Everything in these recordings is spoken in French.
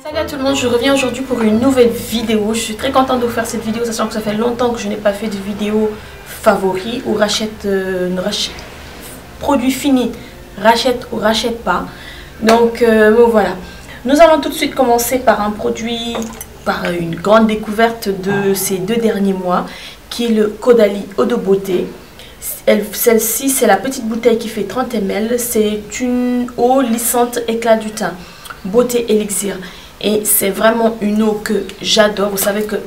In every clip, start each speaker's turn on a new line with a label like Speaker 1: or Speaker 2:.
Speaker 1: Salut à tout le monde, je reviens aujourd'hui pour une nouvelle vidéo. Je suis très contente de vous faire cette vidéo, sachant que ça fait longtemps que je n'ai pas fait de vidéo favoris ou produit fini, rachète ou rachète pas. Donc voilà, nous allons tout de suite commencer par un produit, par une grande découverte de ces 2 derniers mois, qui est le Caudalie Eau de Beauté. Celle-ci, c'est la petite bouteille qui fait 30 ml. C'est une eau lissante éclat du teint, beauté élixir. Et c'est vraiment une eau que j'adore. Vous savez que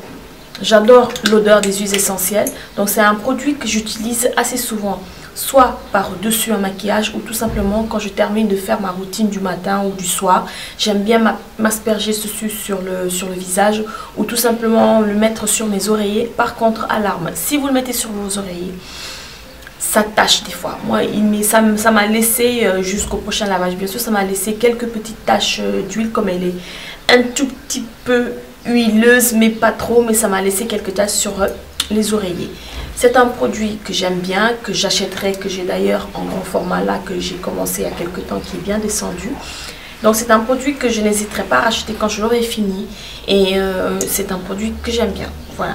Speaker 1: j'adore l'odeur des huiles essentielles. Donc c'est un produit que j'utilise assez souvent, soit par-dessus un maquillage ou tout simplement quand je termine de faire ma routine du matin ou du soir. J'aime bien m'asperger ceci sur le visage ou tout simplement le mettre sur mes oreillers. Par contre, alarme, si vous le mettez sur vos oreillers, ça tâche des fois. Moi, ça m'a laissé jusqu'au prochain lavage. Bien sûr, ça m'a laissé quelques petites taches d'huile, comme elle est un tout petit peu huileuse, mais pas trop. Mais ça m'a laissé quelques taches sur les oreillers. C'est un produit que j'aime bien, que j'achèterai, que j'ai d'ailleurs en grand format là, que j'ai commencé il y a quelques temps, qui est bien descendu. Donc c'est un produit que je n'hésiterai pas à acheter quand je l'aurai fini. Et c'est un produit que j'aime bien. Voilà.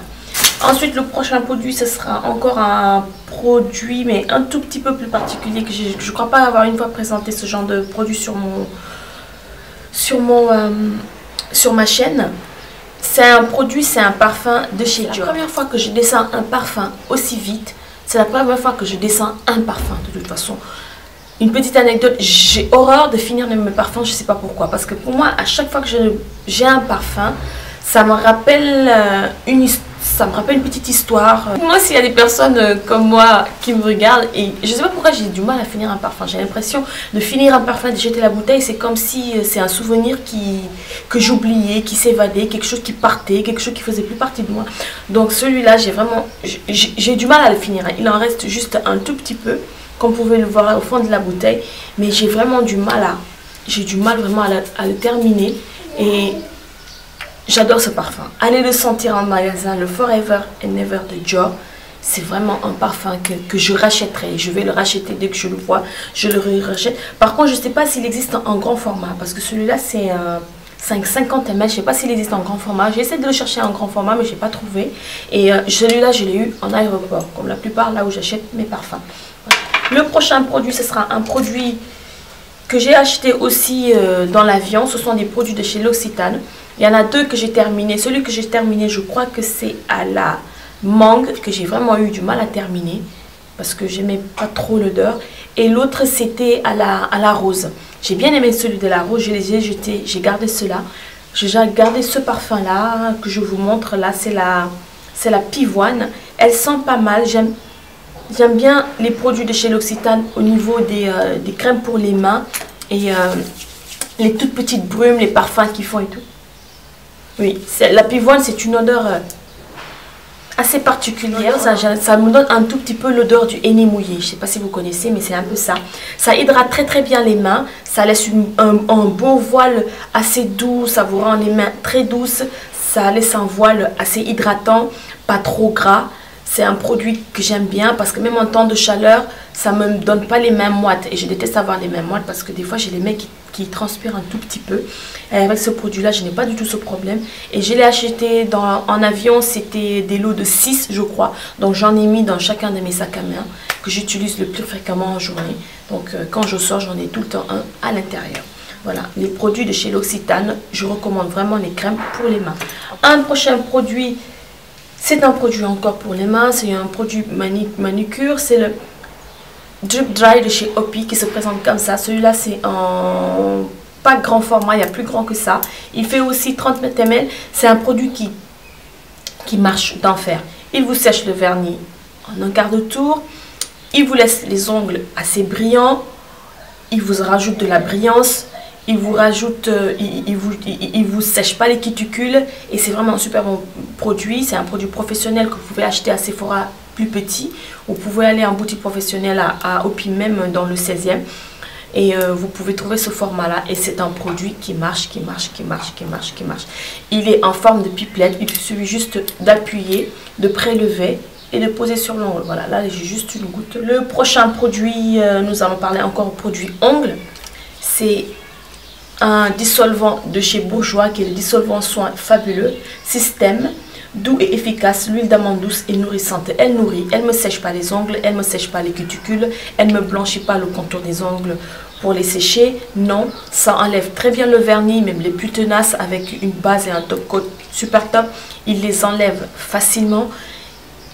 Speaker 1: Ensuite, le prochain produit, ce sera encore un produit, mais un tout petit peu plus particulier, que je ne crois pas avoir une fois présenté ce genre de produit sur ma chaîne. C'est un produit, c'est un parfum de chez Dior. C'est la première fois que je descends un parfum aussi vite. C'est la première fois que je descends un parfum de toute façon. Une petite anecdote, j'ai horreur de finir mes parfums, je ne sais pas pourquoi. Parce que pour moi, à chaque fois que j'ai un parfum, ça me rappelle une petite histoire. Moi, s'il y a des personnes comme moi qui me regardent, et je ne sais pas pourquoi j'ai du mal à finir un parfum. J'ai l'impression de finir un parfum, de jeter la bouteille, c'est comme si c'est un souvenir que j'oubliais, qui s'évadait, quelque chose qui partait, quelque chose qui faisait plus partie de moi. Donc celui-là, j'ai du mal à le finir. Il en reste juste un tout petit peu, comme vous pouvez le voir au fond de la bouteille, mais j'ai vraiment du mal vraiment à le terminer. Et j'adore ce parfum. Allez le sentir en magasin, le Forever and Ever de Dior. C'est vraiment un parfum que je rachèterai. Je vais le racheter dès que je le vois. Je le rachète. Par contre, je ne sais pas s'il existe en grand format. Parce que celui-là, c'est 50 ml. Je ne sais pas s'il existe en grand format. J'ai essayé de le chercher en grand format, mais je n'ai pas trouvé. Et celui-là, je l'ai eu en aéroport. Comme la plupart, là où j'achète mes parfums. Voilà. Le prochain produit, ce sera un produit que j'ai acheté aussi dans l'avion. Ce sont des produits de chez L'Occitane. Il y en a 2 que j'ai terminé. Celui que j'ai terminé, je crois que c'est à la mangue, que j'ai vraiment eu du mal à terminer parce que j'aimais pas trop l'odeur. Et l'autre, c'était à la rose. J'ai bien aimé celui de la rose, je les ai jetés, j'ai gardé cela. J'ai gardé ce parfum là que je vous montre là, c'est la pivoine. Elle sent pas mal. J'aime bien les produits de chez L'Occitane au niveau des crèmes pour les mains et les toutes petites brumes, les parfums qu'ils font et tout. Oui, la pivoine, c'est une odeur assez particulière. Ça me donne un tout petit peu l'odeur du henné mouillé. Je ne sais pas si vous connaissez, mais c'est un peu ça. Ça hydrate très très bien les mains. Ça laisse un beau voile assez doux. Ça vous rend les mains très douces. Ça laisse un voile assez hydratant, pas trop gras. C'est un produit que j'aime bien parce que même en temps de chaleur, ça ne me donne pas les mains moites. Et je déteste avoir les mains moites parce que des fois, j'ai les mains qui transpirent un tout petit peu. Et avec ce produit-là, je n'ai pas du tout ce problème. Et je l'ai acheté en avion, c'était des lots de 6, je crois. Donc, j'en ai mis dans chacun de mes sacs à main que j'utilise le plus fréquemment en journée. Donc, quand je sors, j'en ai tout le temps un à l'intérieur. Voilà, les produits de chez L'Occitane, je recommande vraiment les crèmes pour les mains. Un prochain produit... C'est un produit encore pour les mains, c'est un produit manucure, c'est le Drip Dry de chez Hopi qui se présente comme ça. Celui-là, c'est en pas grand format, il y a plus grand que ça. Il fait aussi 30 ml. C'est un produit qui marche d'enfer. Il vous sèche le vernis en un quart de tour. Il vous laisse les ongles assez brillants. Il vous rajoute de la brillance. Il vous rajoute, il vous sèche pas les cuticules et c'est vraiment un super bon produit. C'est un produit professionnel que vous pouvez acheter à Sephora plus petit. Vous pouvez aller en boutique professionnelle à Hopi, même dans le 16e. Et vous pouvez trouver ce format là et c'est un produit qui marche. Il est en forme de pipelette. Il suffit juste d'appuyer, de prélever et de poser sur l'ongle. Voilà, là j'ai juste une goutte. Le prochain produit, nous allons parler encore produit ongles. C'est un dissolvant de chez Bourjois qui est le dissolvant soin fabuleux, système doux et efficace. L'huile d'amande douce et nourrissante, elle nourrit, elle me sèche pas les ongles, elle me sèche pas les cuticules, elle me blanchit pas le contour des ongles pour les sécher. Non, ça enlève très bien le vernis, même les plus tenaces, avec une base et un top coat super top, il les enlève facilement.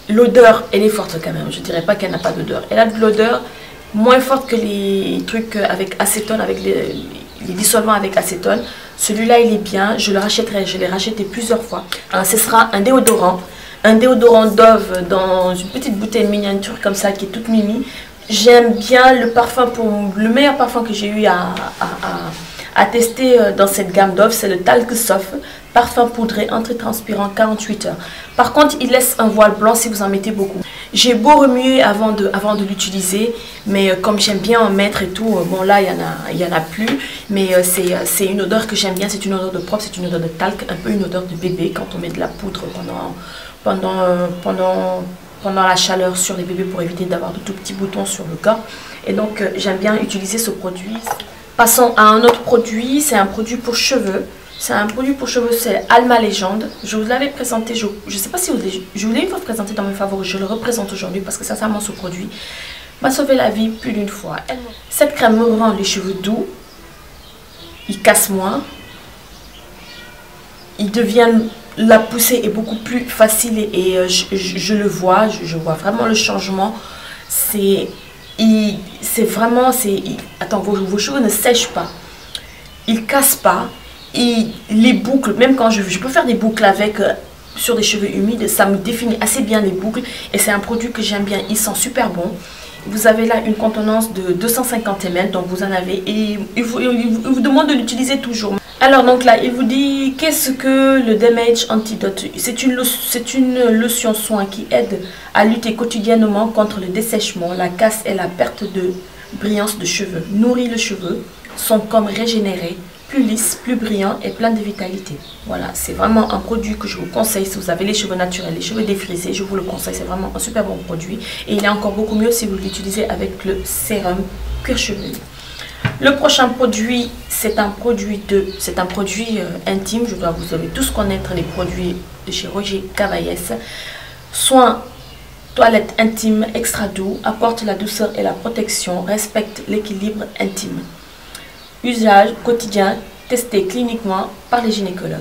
Speaker 1: L'odeur, elle est forte quand même, je dirais pas qu'elle n'a pas d'odeur, elle a de l'odeur moins forte que les trucs avec acétone, avec les dissolvants avec acétone. Celui-là il est bien, je le rachèterai, je l'ai racheté plusieurs fois. Alors, ce sera un déodorant Dove dans une petite bouteille miniature comme ça qui est toute mimi. J'aime bien le parfum, le meilleur parfum que j'ai eu à tester dans cette gamme Dove, c'est le Talc Soft, parfum poudré antitranspirant 48 heures. Par contre, il laisse un voile blanc si vous en mettez beaucoup. J'ai beau remuer avant de l'utiliser, mais comme j'aime bien en mettre et tout, bon là il y en a plus, mais c'est une odeur que j'aime bien, c'est une odeur de propre, c'est une odeur de talc, un peu une odeur de bébé quand on met de la poudre pendant la chaleur sur les bébés pour éviter d'avoir de tout petits boutons sur le corps. Et donc j'aime bien utiliser ce produit. Passons à un autre produit, c'est un produit pour cheveux. C'est un produit pour cheveux, c'est Alma Légende. Je vous l'avais présenté, je ne sais pas si je vous l'ai une fois présenté dans mes favoris, je le représente aujourd'hui parce que sincèrement ce produit m'a sauvé la vie plus d'une fois. Cette crème me rend les cheveux doux, il casse moins, il devient, la poussée est beaucoup plus facile et je le vois, je vois vraiment le changement. Attends, vos cheveux ne sèchent pas, ils cassent pas. Et les boucles, même quand je peux faire des boucles avec sur des cheveux humides, ça me définit assez bien les boucles. Et c'est un produit que j'aime bien, il sent super bon. Vous avez là une contenance de 250 ml, donc vous en avez. Et il vous demande de l'utiliser toujours. Alors donc là, il vous dit qu'est-ce que le Damage Antidote. C'est une lotion soin qui aide à lutter quotidiennement contre le dessèchement, la casse et la perte de brillance de cheveux. Nourrit le cheveu, sont comme régénérés, plus lisse, plus brillant et plein de vitalité. Voilà, c'est vraiment un produit que je vous conseille si vous avez les cheveux naturels, les cheveux défrisés, je vous le conseille, c'est vraiment un super bon produit. Et il est encore beaucoup mieux si vous l'utilisez avec le sérum cuir chevelu. Le prochain produit, c'est un produit intime, vous devez tous connaître les produits de chez Roger Cavaillès. Soin toilette intime extra doux, apporte la douceur et la protection, respecte l'équilibre intime. Usage quotidien, testé cliniquement par les gynécologues.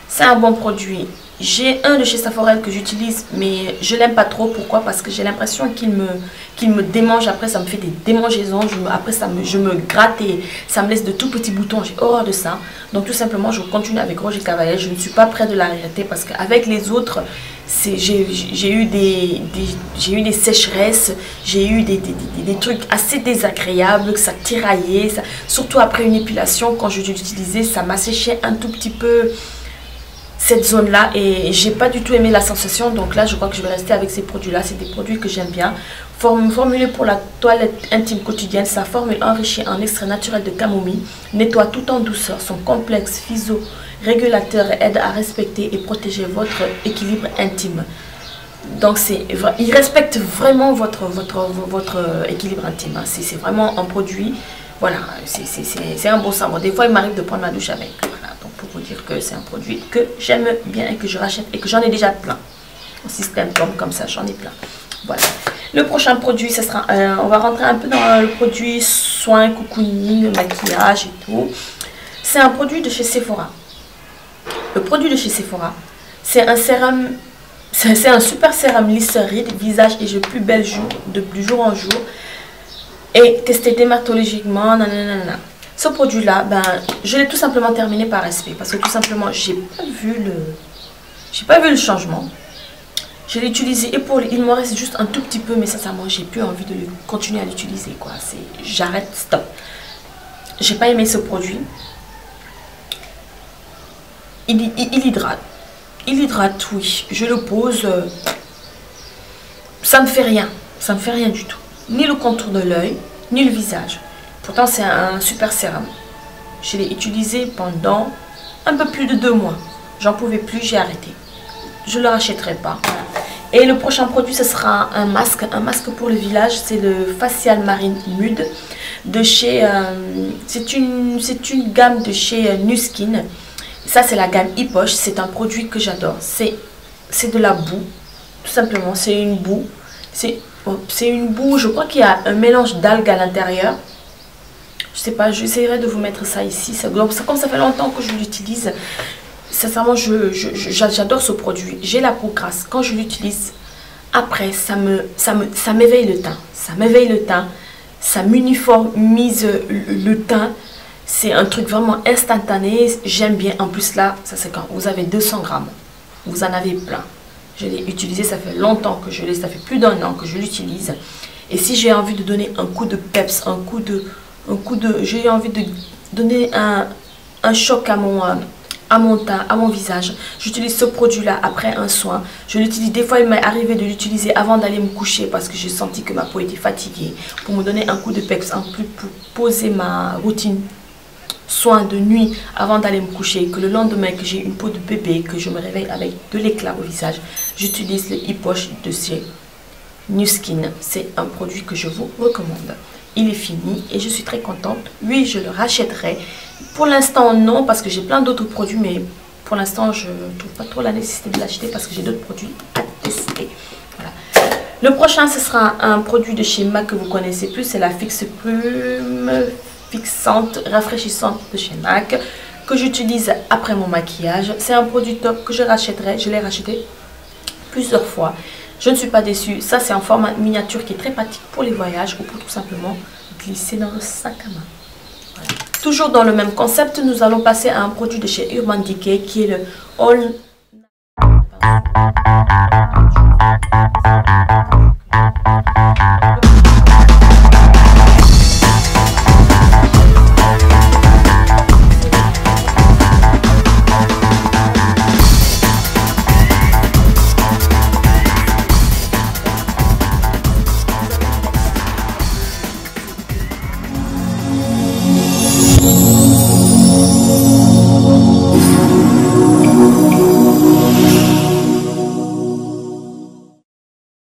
Speaker 1: C'est un bon produit. J'ai un de chez Saforel que j'utilise, mais je l'aime pas trop. Pourquoi? Parce que j'ai l'impression qu'il me démange. Après, ça me fait des démangeaisons. Après, je me gratte et ça me laisse de tout petits boutons. J'ai horreur de ça. Donc, tout simplement, je continue avec Roger Cavaillès. Je ne suis pas près de l'arrêter parce qu'avec les autres, j'ai eu des sécheresses, j'ai eu des trucs assez désagréables, que ça tiraillait, surtout après une épilation, quand je l'utilisais, ça m'a séché un tout petit peu cette zone là et j'ai pas du tout aimé la sensation. Donc là je crois que je vais rester avec ces produits là, c'est des produits que j'aime bien. Formulé pour la toilette intime quotidienne, sa formule enrichie en extrait naturel de camomille nettoie tout en douceur. Son complexe physo-régulateur aide à respecter et protéger votre équilibre intime. Donc il respecte vraiment votre équilibre intime, hein. C'est vraiment un produit, voilà, c'est un bon savon. Des fois il m'arrive de prendre ma douche avec, voilà. Donc pour vous dire que c'est un produit que j'aime bien et que je rachète et que j'en ai déjà plein. En système comme ça, j'en ai plein. Voilà. Le prochain produit, ce sera, on va rentrer un peu dans le produit soin, cocooning, maquillage et tout. C'est un produit de chez Sephora. Le produit de chez Sephora, c'est un sérum, c'est un super sérum lisse ride, visage et yeux plus belle du jour en jour. Et testé dermatologiquement, nanana. Ce produit-là, ben, je l'ai tout simplement terminé par respect. Parce que tout simplement, j'ai pas vu le changement. Je l'ai utilisé et il me reste juste un tout petit peu, mais sincèrement, j'ai plus envie de continuer à l'utiliser, quoi. J'arrête, stop. J'ai pas aimé ce produit. Il hydrate. Il hydrate, oui. Je le pose. Ça me fait rien. Ça me fait rien du tout. Ni le contour de l'œil, ni le visage. Pourtant, c'est un super sérum. Je l'ai utilisé pendant un peu plus de 2 mois. J'en pouvais plus, j'ai arrêté. Je ne le rachèterai pas. Voilà. Et le prochain produit, ce sera un masque pour le village. C'est le Facial Marine Nude de chez... c'est une gamme de chez Nu Skin. Ça, c'est la gamme e-poche. C'est un produit que j'adore. C'est de la boue, tout simplement. C'est une boue. C'est une boue, je crois qu'il y a un mélange d'algues à l'intérieur. Je sais pas, j'essaierai de vous mettre ça ici. Comme ça fait longtemps que je l'utilise, sincèrement, j'adore ce produit. J'ai la peau grasse. Quand je l'utilise, après, ça m'éveille le teint. Ça m'éveille le teint. Ça m'uniformise le teint. C'est un truc vraiment instantané. J'aime bien. En plus, là, ça c'est quand vous avez 200 grammes. Vous en avez plein. Je l'ai utilisé, ça fait longtemps que je l'ai. Ça fait plus d'1 an que je l'utilise. Et si j'ai envie de donner un coup de peps, j'ai envie de donner un choc à mon teint, à mon visage, j'utilise ce produit là après un soin. Je l'utilise, des fois il m'est arrivé de l'utiliser avant d'aller me coucher parce que j'ai senti que ma peau était fatiguée, pour me donner un coup de peps en plus, pour poser ma routine soin de nuit avant d'aller me coucher, que le lendemain que j'ai une peau de bébé, que je me réveille avec de l'éclat au visage, j'utilise le e-poche de chez Nu Skin. C'est un produit que je vous recommande. Il est fini et je suis très contente. Oui, je le rachèterai. Pour l'instant, non, parce que j'ai plein d'autres produits, mais pour l'instant, je ne trouve pas trop la nécessité de l'acheter parce que j'ai d'autres produits à tester. Voilà. Le prochain, ce sera un produit de chez MAC que vous connaissez plus. C'est la Fixe Plume fixante, rafraîchissante de chez MAC, que j'utilise après mon maquillage. C'est un produit top que je rachèterai. Je l'ai racheté plusieurs fois. Je ne suis pas déçue. Ça, c'est en format miniature qui est très pratique pour les voyages ou pour tout simplement glisser dans le sac à main. Voilà. Toujours dans le même concept, nous allons passer à un produit de chez Urban Decay qui est le All...